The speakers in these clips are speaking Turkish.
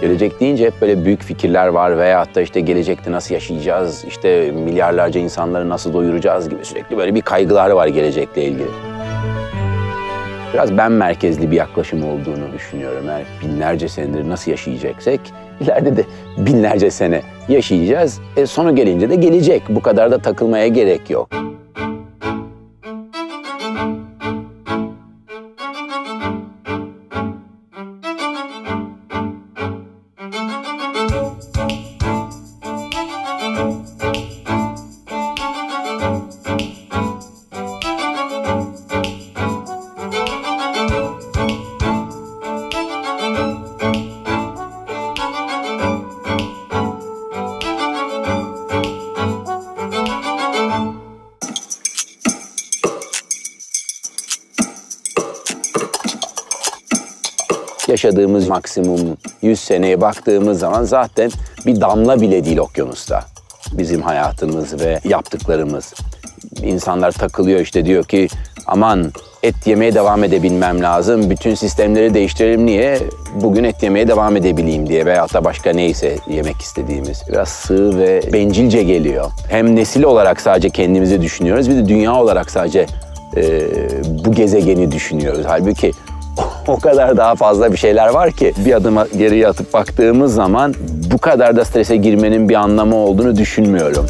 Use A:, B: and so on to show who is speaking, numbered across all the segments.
A: Gelecek deyince hep böyle büyük fikirler var veyahut da işte gelecekte nasıl yaşayacağız, işte milyarlarca insanları nasıl doyuracağız gibi sürekli böyle bir kaygılar var gelecekle ilgili. Biraz ben merkezli bir yaklaşım olduğunu düşünüyorum. Yani binlerce senedir nasıl yaşayacaksak ileride de binlerce sene yaşayacağız. Sonu gelince de gelecek. Bu kadar da takılmaya gerek yok. Yaşadığımız maksimum 100 seneye baktığımız zaman zaten bir damla bile değil okyanusta. Bizim hayatımız ve yaptıklarımız. İnsanlar takılıyor işte diyor ki aman et yemeye devam edebilmem lazım. Bütün sistemleri değiştirelim niye? Bugün et yemeye devam edebileyim diye veyahut da başka neyse yemek istediğimiz. Biraz sığ ve bencilce geliyor. Hem nesil olarak sadece kendimizi düşünüyoruz bir de dünya olarak sadece bu gezegeni düşünüyoruz. Halbuki o kadar daha fazla bir şeyler var ki bir adım geriye atıp baktığımız zaman bu kadar da strese girmenin bir anlamı olduğunu düşünmüyorum.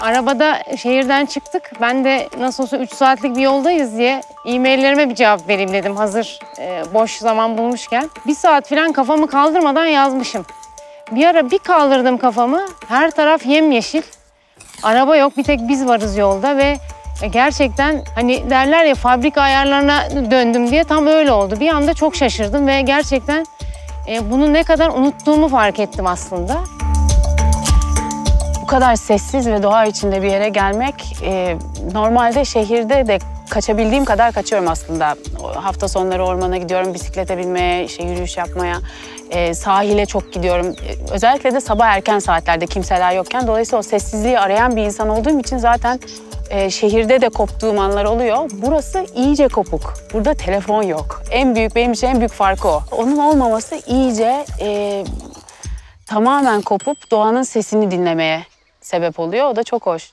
B: Arabada şehirden çıktık. Ben de nasıl olsa 3 saatlik bir yoldayız diye e-maillerime bir cevap vereyim dedim hazır boş zaman bulmuşken. 1 saat falan kafamı kaldırmadan yazmışım. Bir ara bir kaldırdım kafamı, her taraf yemyeşil. Araba yok, bir tek biz varız yolda ve gerçekten hani derler ya fabrika ayarlarına döndüm diye tam öyle oldu. Bir anda çok şaşırdım ve gerçekten bunu ne kadar unuttuğumu fark ettim aslında.
C: Bu kadar sessiz ve doğa içinde bir yere gelmek, normalde şehirde de kaçabildiğim kadar kaçıyorum aslında. Hafta sonları ormana gidiyorum, bisiklete binmeye, yürüyüş yapmaya, sahile çok gidiyorum. Özellikle de sabah erken saatlerde kimseler yokken. Dolayısıyla o sessizliği arayan bir insan olduğum için zaten şehirde de koptuğum anlar oluyor. Burası iyice kopuk. Burada telefon yok. Benim için en büyük farkı o. Onun olmaması iyice tamamen kopup doğanın sesini dinlemeye sebep oluyor. O da çok hoş.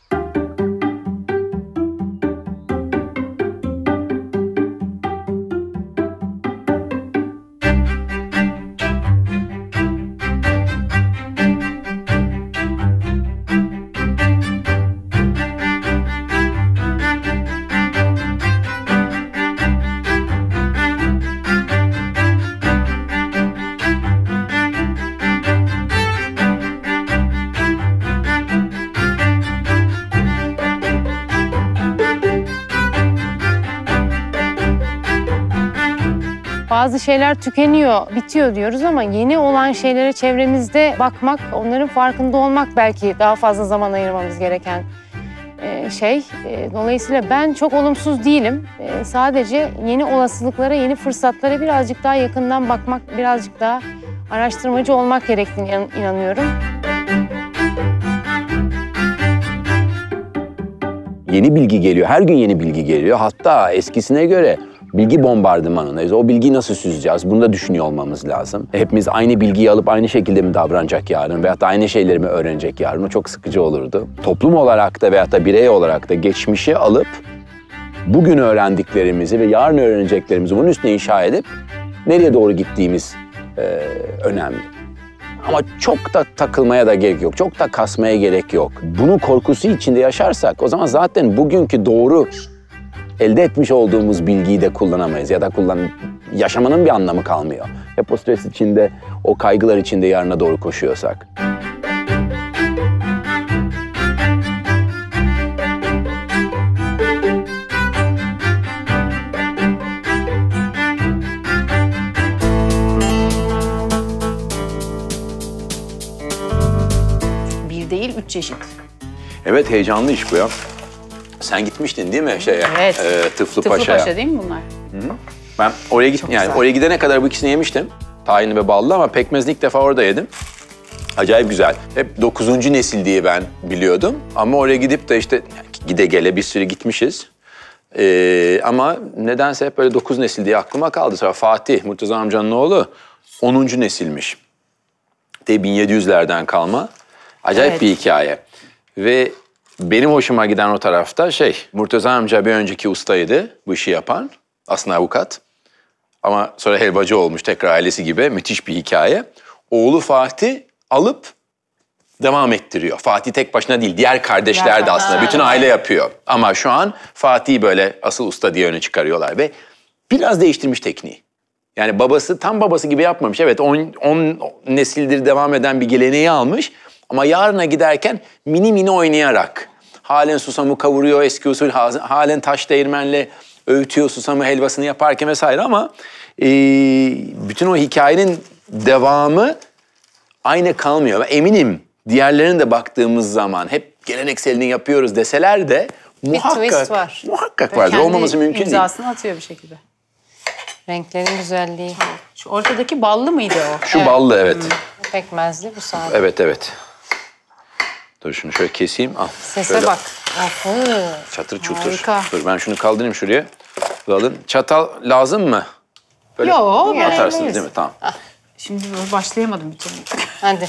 B: Bazı şeyler tükeniyor, bitiyor diyoruz ama yeni olan şeylere çevremizde bakmak, onların farkında olmak belki daha fazla zaman ayırmamız gereken şey. Dolayısıyla ben çok olumsuz değilim. Sadece yeni olasılıklara, yeni fırsatlara birazcık daha yakından bakmak, birazcık daha araştırmacı olmak gerektiğine inanıyorum.
A: Yeni bilgi geliyor, her gün yeni bilgi geliyor. Hatta eskisine göre bilgi bombardımanındayız. O bilgiyi nasıl süzeceğiz? Bunu da düşünüyor olmamız lazım. Hepimiz aynı bilgiyi alıp aynı şekilde mi davranacak yarın? Veyahut da aynı şeyleri mi öğrenecek yarın? O çok sıkıcı olurdu. Toplum olarak da veyahut da birey olarak da geçmişi alıp bugün öğrendiklerimizi ve yarın öğreneceklerimizi bunun üstüne inşa edip nereye doğru gittiğimiz önemli. Ama çok da takılmaya da gerek yok. Çok da kasmaya gerek yok. Bunun korkusu içinde yaşarsak o zaman zaten bugünkü doğru elde etmiş olduğumuz bilgiyi de kullanamayız ya da yaşamanın bir anlamı kalmıyor. Hep o stres içinde, o kaygılar içinde yarına doğru koşuyorsak.
C: Bir değil, 3 çeşit.
A: Evet, heyecanlı iş bu ya. Sen gitmiştin değil mi
C: Evet.
A: Tıflı Paşa'ya?
C: Tıflı Paşa değil mi bunlar?
A: Hı-hı. Ben oraya gittim yani oraya gidene kadar bu ikisini yemiştim. Tahinli ve ballı ama pekmezli ilk defa orada yedim. Acayip güzel. Hep 9. nesil diye ben biliyordum. Ama oraya gidip de işte gide gele bir sürü gitmişiz. Ama nedense hep böyle 9 nesil diye aklıma kaldı. Sonra Fatih, Murtaza amcanın oğlu 10. nesilmiş. De 1700'lerden kalma. Acayip
C: Evet.
A: bir hikaye. Ve benim hoşuma giden o tarafta Murtaza amca bir önceki ustaydı bu işi yapan. Aslında avukat. Ama sonra helvacı olmuş tekrar ailesi gibi. Müthiş bir hikaye. Oğlu Fatih alıp devam ettiriyor. Fatih tek başına değil, diğer kardeşler de aslında. Bütün aile yapıyor. Ama şu an Fatih'i böyle asıl usta diye öne çıkarıyorlar ve biraz değiştirmiş tekniği. Yani tam babası gibi yapmamış. Evet 10 nesildir devam eden bir geleneği almış. Ama yarına giderken mini oynayarak. Halen susamı kavuruyor eski usul, halen taş değirmenle öğütüyor susamı helvasını yaparken vesaire ama bütün o hikayenin devamı aynı kalmıyor. Ben eminim diğerlerine de baktığımız zaman hep gelenekselini yapıyoruz deseler de
B: twist var.
A: Muhakkak vardır. Olmaması mümkün değil.
C: imzasını atıyor bir şekilde.
B: Renklerin güzelliği.
C: Şu ortadaki ballı mıydı o?
A: Şu ballı evet.
B: Pekmezli bu sade.
A: Evet. Dur şunu şöyle keseyim. Al.
B: Sese
A: şöyle.
B: bak. Of.
A: Çatır çutur.
C: Harika.
A: Dur ben şunu kaldırayım şuraya. Alın. Çatal lazım mı? Böyle
C: Yok.
A: atarsınız değil mi? Tamam.
C: Şimdi böyle başlayamadım bir türlü.
B: Hadi.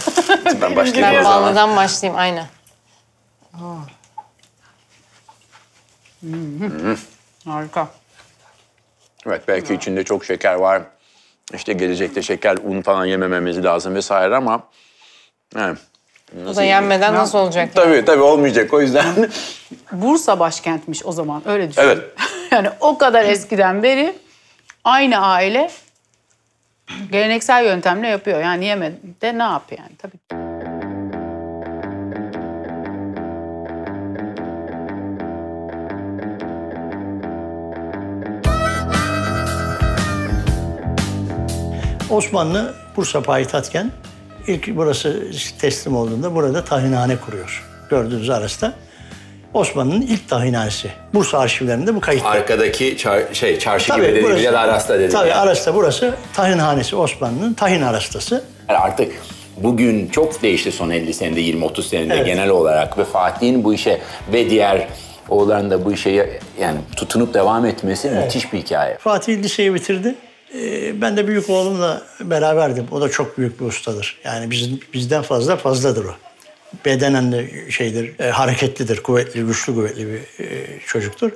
A: Ben başlayayım
B: Ben
A: o zaman.
B: ballıdan başlayayım aynen.
C: Harika.
A: Evet belki içinde çok şeker var. İşte gelecekte şeker, un falan yemememiz lazım vesaire ama... Yani,
B: Bu da yenmeden nasıl olacak? Yani?
A: tabii olmayacak o yüzden.
C: Bursa başkentmiş o zaman öyle düşün.
A: Evet.
C: Yani o kadar eskiden beri aynı aile geleneksel yöntemle yapıyor. Yani yemedi de ne yap yani tabii.
D: Osmanlı Bursa payitahtken ilk burası teslim olduğunda burada tahinhane kuruyor. Gördüğünüz arasında Osmanlı'nın ilk tahinhanesi. Bursa arşivlerinde bu kayıtlı.
A: Arkadaki çarşı
D: Tabii,
A: gibi dediğimiz
D: burası-
A: ya da arasta dediğimiz.
D: Tabii arasta burası tahinhanesi, Osmanlı'nın tahin arastası.
A: Yani artık bugün çok değişti son 50 senede, 20-30 senede
D: Evet.
A: genel olarak ve Fatih'in bu işe ve diğer oğulların da bu işe yani tutunup devam etmesi müthiş bir hikaye.
D: Fatih liseyi bitirdi. Ben de büyük oğlumla beraberdim. O da çok büyük bir ustadır. Yani bizden fazladır o. Bedenen de hareketlidir, güçlü kuvvetli bir çocuktur.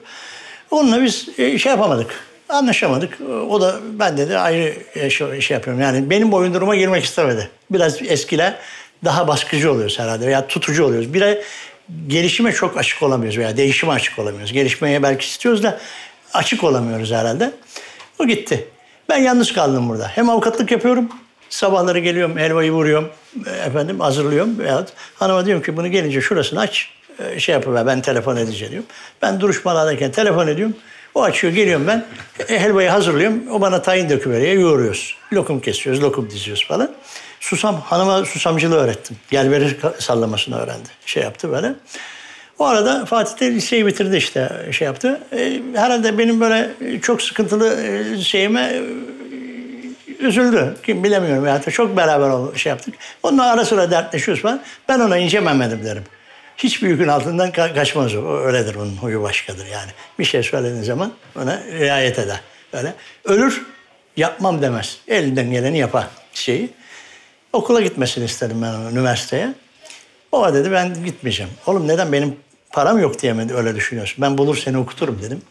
D: Onunla biz yapamadık, anlaşamadık. O da ben de ayrı yapıyorum. Yani benim boyunduruma girmek istemedi. Biraz eskiler daha baskıcı oluyoruz herhalde veya tutucu oluyoruz. Gelişime çok açık olamıyoruz veya değişime açık olamıyoruz. Gelişmeye belki istiyoruz da açık olamıyoruz herhalde. O gitti. Ben yalnız kaldım burada. Hem avukatlık yapıyorum. Sabahları geliyorum, helvayı vuruyorum, hazırlıyorum. Veyahut hanıma diyorum ki bunu gelince şurasını aç, yapıver, ben telefon edeceğim diyorum. Ben duruşmalardayken telefon ediyorum. O açıyor, geliyorum ben, helvayı hazırlıyorum. O bana tahin döküveriyor, yoğuruyoruz. Lokum kesiyoruz, lokum diziyoruz falan. Hanıma susamcılığı öğrettim. Gelberi sallamasını öğrendi. Yaptı böyle. O arada Fatih de liseyi bitirdi yaptı. Herhalde benim böyle çok sıkıntılı şeyime üzüldü. Kim bilemiyorum ya. Çok beraber yaptık. Onunla ara sıra dertleşiyoruz falan. Ben ona ince Mehmet'im derim. Hiçbir yükün altından kaçmaz o. Öyledir, onun huyu başkadır yani. Bir şey söylediğin zaman ona riayet eder. Böyle. Ölür, yapmam demez. Elinden geleni yapar şeyi. Okula gitmesini istedim ben onu, üniversiteye. O dedi ben gitmeyeceğim. Oğlum neden, benim param yok diye mi öyle düşünüyorsun? Ben bulur seni okuturum dedim.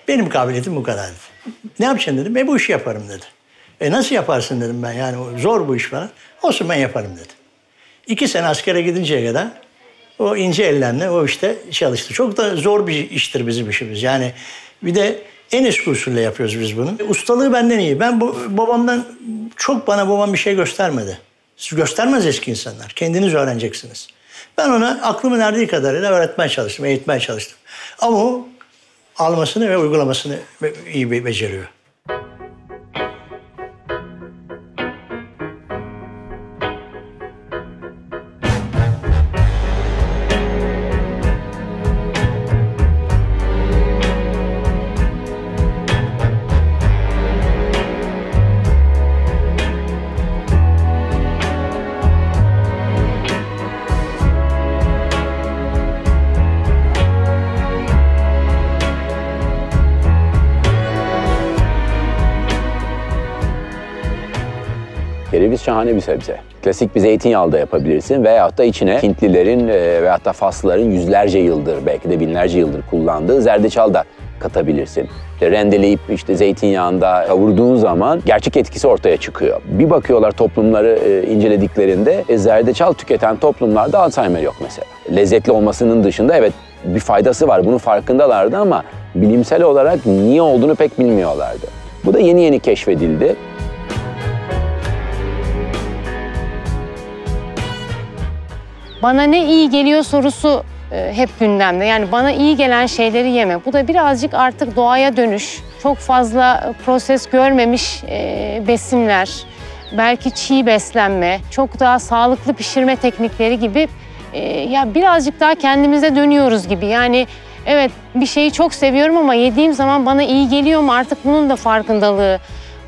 D: Benim kabiliyetim bu kadar dedi. Ne yapacaksın dedim. Bu işi yaparım dedi. Nasıl yaparsın dedim ben, yani zor bu iş falan. Olsun ben yaparım dedi. 2 sene askere gidinceye kadar o ince ellerle o işte çalıştı. Çok da zor bir iştir bizim işimiz. Yani bir de en eski usulle yapıyoruz biz bunu. Ustalığı benden iyi. Ben babamdan babam bir şey göstermedi. Siz göstermez eski insanlar. Kendiniz öğreneceksiniz. Ben ona aklımın erdiği kadarıyla öğretmeye çalıştım, eğitmeye çalıştım. Ama o almasını ve uygulamasını iyi beceriyor.
A: Kereviz şahane bir sebze. Klasik bir zeytinyağlı da yapabilirsin veyahut da içine Hintlilerin veyahut da Faslıların yüzlerce yıldır, belki de binlerce yıldır kullandığı zerdeçal da katabilirsin. Rendeleyip zeytinyağında kavurduğun zaman gerçek etkisi ortaya çıkıyor. Bir bakıyorlar toplumları incelediklerinde zerdeçal tüketen toplumlarda Alzheimer yok mesela. Lezzetli olmasının dışında evet bir faydası var, bunun farkındalardı ama bilimsel olarak niye olduğunu pek bilmiyorlardı. Bu da yeni yeni keşfedildi.
B: Bana ne iyi geliyor sorusu hep gündemde. Yani bana iyi gelen şeyleri yeme. Bu da birazcık artık doğaya dönüş. Çok fazla proses görmemiş besinler, belki çiğ beslenme, çok daha sağlıklı pişirme teknikleri gibi ya birazcık daha kendimize dönüyoruz gibi. Yani evet bir şeyi çok seviyorum ama yediğim zaman bana iyi geliyor mu? Artık bunun da farkındalığı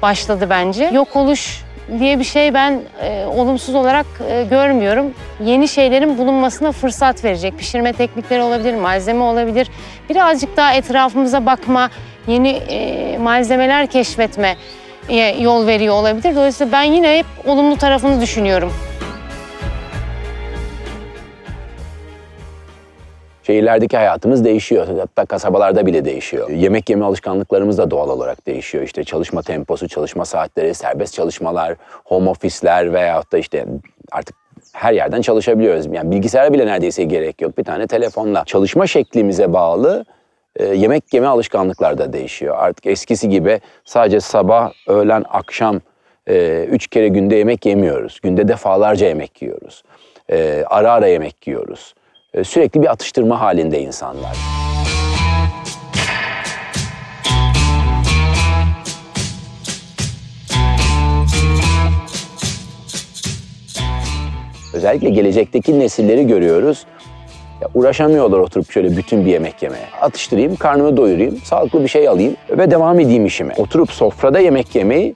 B: başladı bence. Yok oluş diye bir şey ben olumsuz olarak görmüyorum. Yeni şeylerin bulunmasına fırsat verecek. Pişirme teknikleri olabilir, malzeme olabilir. Birazcık daha etrafımıza bakma, yeni malzemeler keşfetme yol veriyor olabilir. Dolayısıyla ben yine hep olumlu tarafını düşünüyorum.
A: Şehirlerdeki hayatımız değişiyor. Hatta kasabalarda bile değişiyor. Yemek yeme alışkanlıklarımız da doğal olarak değişiyor. İşte çalışma temposu, çalışma saatleri, serbest çalışmalar, home ofisler veyahut da artık her yerden çalışabiliyoruz. Yani bilgisayara bile neredeyse gerek yok. Bir tane telefonla. Çalışma şeklimize bağlı yemek yeme alışkanlıklar da değişiyor. Artık eskisi gibi sadece sabah, öğlen, akşam 3 kere günde yemek yemiyoruz. Günde defalarca yemek yiyoruz. Ara ara yemek yiyoruz. Sürekli bir atıştırma halinde insanlar. Özellikle gelecekteki nesilleri görüyoruz. Ya uğraşamıyorlar oturup şöyle bütün bir yemek yemeye. Atıştırayım, karnımı doyurayım, sağlıklı bir şey alayım ve devam edeyim işime. Oturup sofrada yemek yemeyi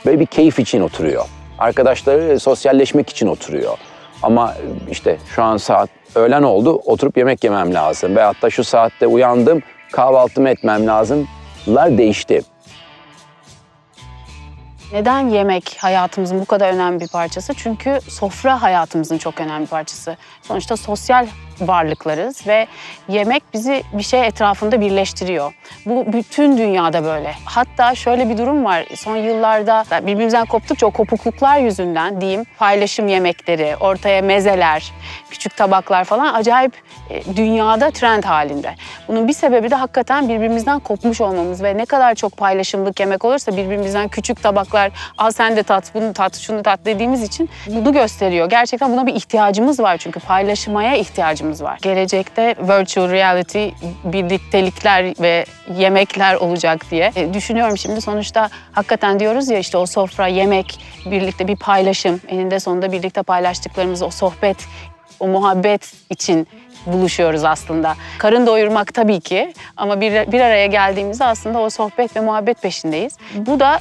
A: böyle bir keyif için oturuyor. Arkadaşları sosyalleşmek için oturuyor. Ama şu an saat öğlen oldu, oturup yemek yemem lazım. Ve hatta şu saatte uyandım, kahvaltımı etmem lazımlar değişti.
C: Neden yemek hayatımızın bu kadar önemli bir parçası? Çünkü sofra hayatımızın çok önemli bir parçası. Sonuçta sosyal varlıklarız ve yemek bizi bir şey etrafında birleştiriyor. Bu bütün dünyada böyle. Hatta şöyle bir durum var. Son yıllarda birbirimizden koptukça o kopukluklar yüzünden diyeyim paylaşım yemekleri, ortaya mezeler, küçük tabaklar falan acayip dünyada trend halinde. Bunun bir sebebi de hakikaten birbirimizden kopmuş olmamız ve ne kadar çok paylaşımlık yemek olursa birbirimizden küçük tabaklar, al sen de tat, bunu tat, şunu tat dediğimiz için bunu gösteriyor. Gerçekten buna bir ihtiyacımız var çünkü paylaşmaya ihtiyacımız var. Gelecekte virtual reality, birliktelikler ve yemekler olacak diye düşünüyorum şimdi. Sonuçta hakikaten diyoruz ya o sofra, yemek, birlikte bir paylaşım, eninde sonunda birlikte paylaştıklarımız, o sohbet, o muhabbet için buluşuyoruz aslında. Karın doyurmak tabii ki ama bir araya geldiğimizde aslında o sohbet ve muhabbet peşindeyiz. Bu da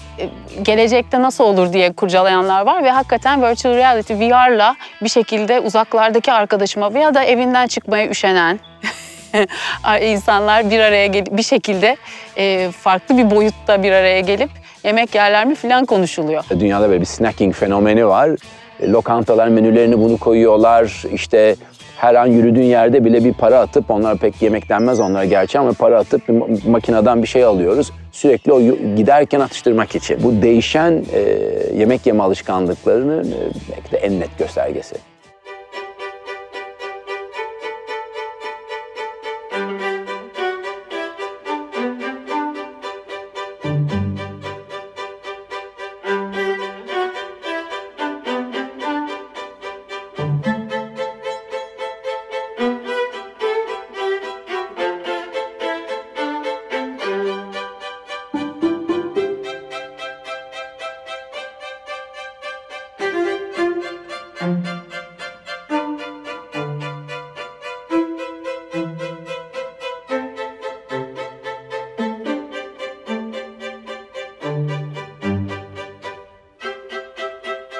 C: gelecekte nasıl olur diye kurcalayanlar var ve hakikaten virtual reality, VR'la bir şekilde uzaklardaki arkadaşıma veya da evinden çıkmaya üşenen insanlar bir araya gelip bir şekilde farklı bir boyutta bir araya gelip yemek yerler mi falan konuşuluyor.
A: Dünyada böyle bir snacking fenomeni var. Lokantalar menülerini bunu koyuyorlar. Her an yürüdüğün yerde bile bir para atıp, onlar pek yemek denmez onlara gerçi ama para atıp bir makineden bir şey alıyoruz. Sürekli o giderken atıştırmak için. Bu değişen yemek yeme alışkanlıklarının belki de en net göstergesi.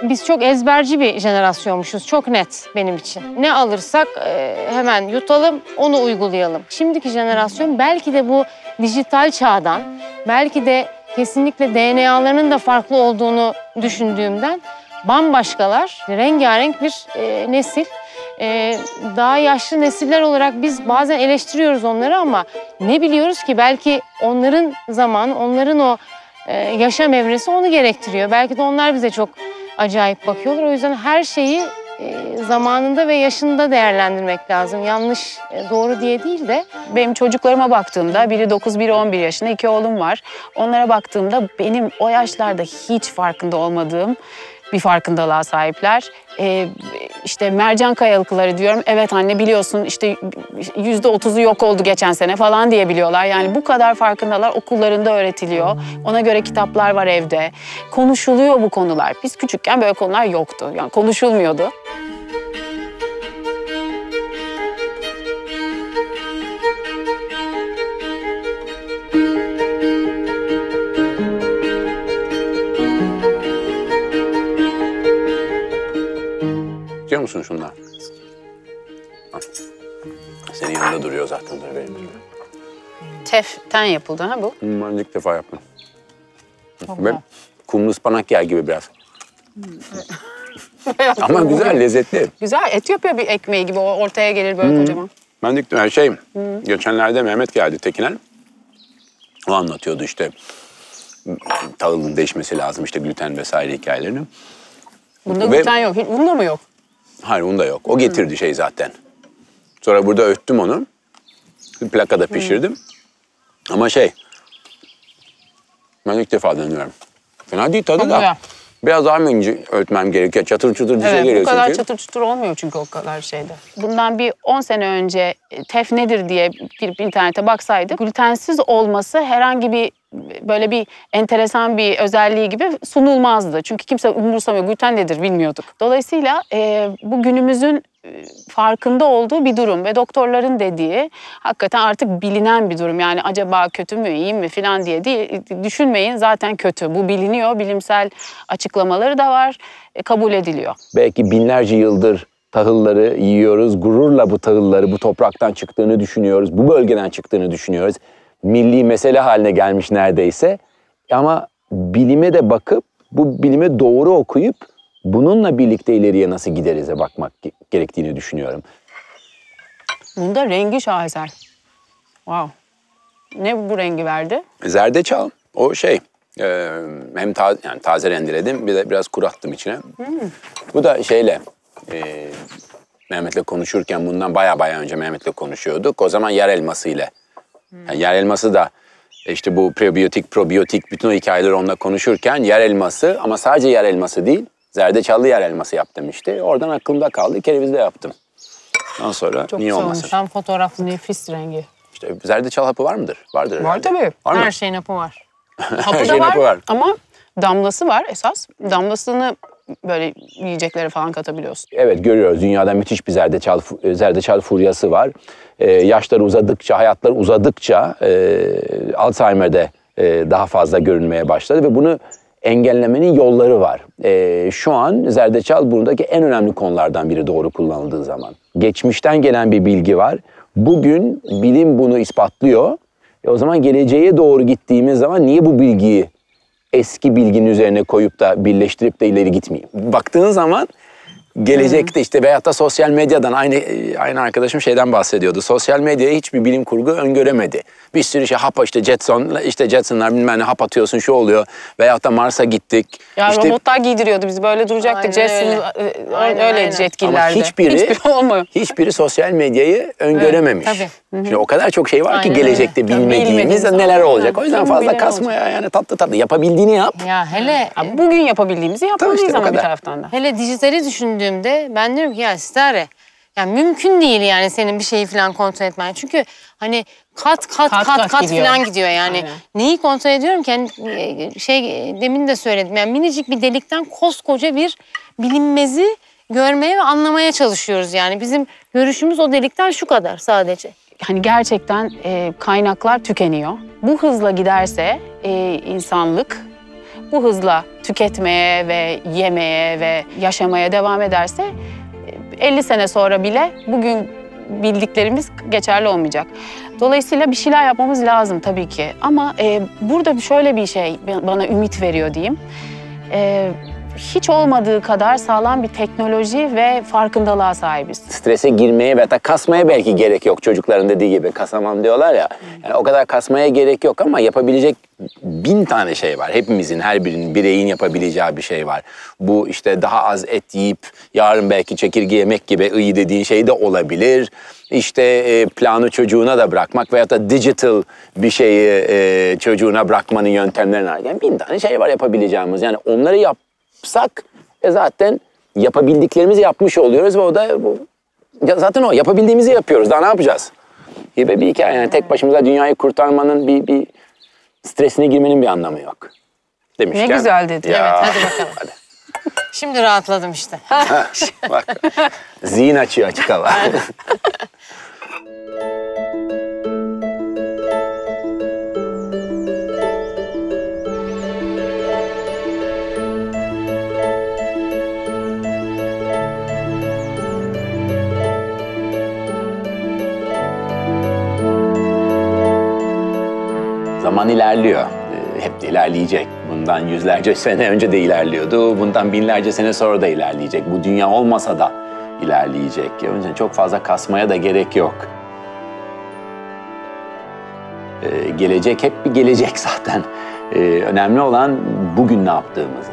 B: Biz çok ezberci bir jenerasyonmuşuz, çok net benim için. Ne alırsak hemen yutalım, onu uygulayalım. Şimdiki jenerasyon belki de bu dijital çağdan, belki de kesinlikle DNA'larının da farklı olduğunu düşündüğümden bambaşkalar, rengarenk bir nesil. Daha yaşlı nesiller olarak biz bazen eleştiriyoruz onları ama ne biliyoruz ki belki onların zamanı, onların o yaşam evresi onu gerektiriyor. Belki de onlar bize çok acayip bakıyorlar. O yüzden her şeyi zamanında ve yaşında değerlendirmek lazım. Yanlış, doğru diye değil de.
C: Benim çocuklarıma baktığımda biri 9, biri 11 yaşında, 2 oğlum var. Onlara baktığımda benim o yaşlarda hiç farkında olmadığım bir farkındalığa sahipler. İşte mercan kayalıkları diyorum. Evet anne biliyorsun işte %30'u yok oldu geçen sene falan diye biliyorlar. Yani bu kadar farkındalar, okullarında öğretiliyor. Ona göre kitaplar var evde. Konuşuluyor bu konular. Biz küçükken böyle konular yoktu. Yani konuşulmuyordu.
A: İstiyor musun şundan? Al. Senin yanında duruyor zaten dur benim gibi.
C: Teften yapıldı ha bu.
A: Ben ilk defa yaptım. Ve kumlu ıspanak yer gibi biraz. Ama güzel, lezzetli.
C: Güzel. Etiyopya bir ekmeği gibi ortaya gelir böyle kocaman.
A: Ben de geçenlerde Mehmet geldi Tekinen. O anlatıyordu işte tahılın değişmesi lazım işte gluten vesaire hikayelerini.
C: Bunda gluten yok. Bunda mı yok?
A: Hayır bunda yok. O getirdi şey zaten. Sonra burada öttüm onu. Plakada pişirdim. Ama ben ilk defa deniyorum. Fena değil tadı
C: Çok
A: da.
C: güzel.
A: Biraz daha mı ince öğütmem gerekiyor? Çatır çutur bir şey
C: Evet,
A: geliyor
C: bu kadar
A: çünkü.
C: çatır çutur olmuyor çünkü o kadar şeyde. Bundan bir 10 sene önce tef nedir diye girip internete baksaydık, glutensiz olması herhangi bir böyle bir enteresan bir özelliği gibi sunulmazdı. Çünkü kimse umursamıyor, gluten nedir bilmiyorduk. Dolayısıyla bu günümüzün farkında olduğu bir durum ve doktorların dediği hakikaten artık bilinen bir durum. Yani acaba kötü mü, iyi mi falan diye değil, düşünmeyin zaten kötü. Bu biliniyor, bilimsel açıklamaları da var, kabul ediliyor.
A: Belki binlerce yıldır tahılları yiyoruz. Gururla bu tahılları bu topraktan çıktığını düşünüyoruz. Bu bölgeden çıktığını düşünüyoruz. Milli mesele haline gelmiş neredeyse. Ama bilime de bakıp bu bilime doğru okuyup bununla birlikte ileriye nasıl giderize bakmak gerektiğini düşünüyorum.
C: Bunda rengi şaheser. Wow. Ne bu rengi verdi?
A: Zerdeçal o hem taze rendeledim bir de biraz kuru attım içine. Bu da Mehmet'le konuşurken bundan baya önce Mehmet'le konuşuyorduk. O zaman yer elması ile. Yani yer elması da işte bu prebiyotik, probiyotik bütün o hikayeleri onunla konuşurken yer elması ama sadece yer elması değil. Zerdeçallı yer elması yaptım işte. Oradan aklımda kaldı. Kerevizde yaptım. Ondan sonra
C: Çok
A: niye
C: güzel
A: olmasın?
C: olmuş. Tam fotoğraflı nefis rengi.
A: İşte zerdeçal hapı var mıdır? Vardır herhalde.
C: Var tabii.
A: Var mı?
B: Her şeyin hapı var.
C: Hapı da
A: şeyin
C: var,
A: hapı var.
C: ama damlası var esas. Damlasını böyle yiyeceklere falan katabiliyorsun.
A: Evet görüyoruz. Dünyada müthiş bir zerdeçal furyası var. Yaşlar uzadıkça, hayatlar uzadıkça Alzheimer'de daha fazla görünmeye başladı ve bunu engellemenin yolları var. Şu an zerdeçal buradaki en önemli konulardan biri doğru kullanıldığı zaman. Geçmişten gelen bir bilgi var. Bugün bilim bunu ispatlıyor. O zaman geleceğe doğru gittiğimiz zaman niye bu bilgiyi eski bilginin üzerine koyup da birleştirip de ileri gitmeyeyim? Baktığın zaman gelecekte işte veyahut da sosyal medyadan aynı arkadaşım şeyden bahsediyordu. Sosyal medyaya hiçbir bilim kurgu öngöremedi. Bir sürü işte Jetsonlar bilmem ne hap atıyorsun şu oluyor. Veyahut da Mars'a gittik.
C: Ya
A: işte,
C: robotlar giydiriyordu bizi böyle duracaktık. Öyle jetgillerde.
A: ama hiçbiri
C: olmuyor.
A: Hiçbiri sosyal medyayı öngörememiş.
B: tabii.
A: Şimdi o kadar çok şey var ki
B: Aynen
A: gelecekte
B: öyle.
A: bilmediğimiz
C: Bilmediğimiz
A: neler
C: ama.
A: olacak. O yüzden
C: Kim
A: fazla
C: bilen
A: kasma
C: olacak.
A: ya yani tatlı yapabildiğini yap.
B: Ya hele
C: Bugün yapabildiğimizi yapmalıyız
A: işte o
C: ama bir
A: kadar.
C: taraftan da.
B: hele dijitali düşündüğümde ben diyorum ki ya Sitare, yani mümkün değil yani senin bir şeyi falan kontrol etmen. Çünkü hani kat
C: gidiyor.
B: falan gidiyor yani.
C: Aynen.
B: Neyi kontrol ediyorum ki? Yani demin de söyledim. Yani minicik bir delikten koskoca bir bilinmezi görmeye ve anlamaya çalışıyoruz yani. Bizim görüşümüz o delikten şu kadar sadece.
C: Hani gerçekten kaynaklar tükeniyor. Bu hızla giderse insanlık bu hızla tüketmeye ve yemeye ve yaşamaya devam ederse 50 sene sonra bile bugün bildiklerimiz geçerli olmayacak. Dolayısıyla bir şeyler yapmamız lazım tabii ki. Ama burada şöyle bir şey bana ümit veriyor diyeyim. hiç olmadığı kadar sağlam bir teknoloji ve farkındalığa sahibiz.
A: Strese girmeye ve hatta kasmaya belki gerek yok. Çocukların dediği gibi kasamam diyorlar ya. Yani o kadar kasmaya gerek yok ama yapabilecek 1000 tane şey var. Hepimizin, her birinin, bireyin yapabileceği bir şey var. Bu işte daha az et yiyip yarın belki çekirge yemek gibi iyi dediğin şey de olabilir. İşte planı çocuğuna da bırakmak veyahut da digital bir şeyi çocuğuna bırakmanın yöntemlerini var. Yani 1000 tane şey var yapabileceğimiz. Yani onları yapsak zaten yapabildiklerimizi yapmış oluyoruz ve o da zaten o yapabildiğimizi yapıyoruz. Daha ne yapacağız? Gibi bir hikaye. Yani tek başımıza dünyayı kurtarmanın bir stresine girmenin bir anlamı yok. Demişken,
C: Ne güzel dedi.
A: Ya,
B: Evet, hadi bakalım.
A: Hadi.
B: Şimdi rahatladım işte.
A: Bak. Zihin açıyor açık hava. Zaman ilerliyor. Hep de ilerleyecek. Bundan yüzlerce sene önce de ilerliyordu. Bundan binlerce sene sonra da ilerleyecek. Bu dünya olmasa da ilerleyecek. O yüzden çok fazla kasmaya da gerek yok. Gelecek hep bir gelecek zaten. Önemli olan bugün ne yaptığımız.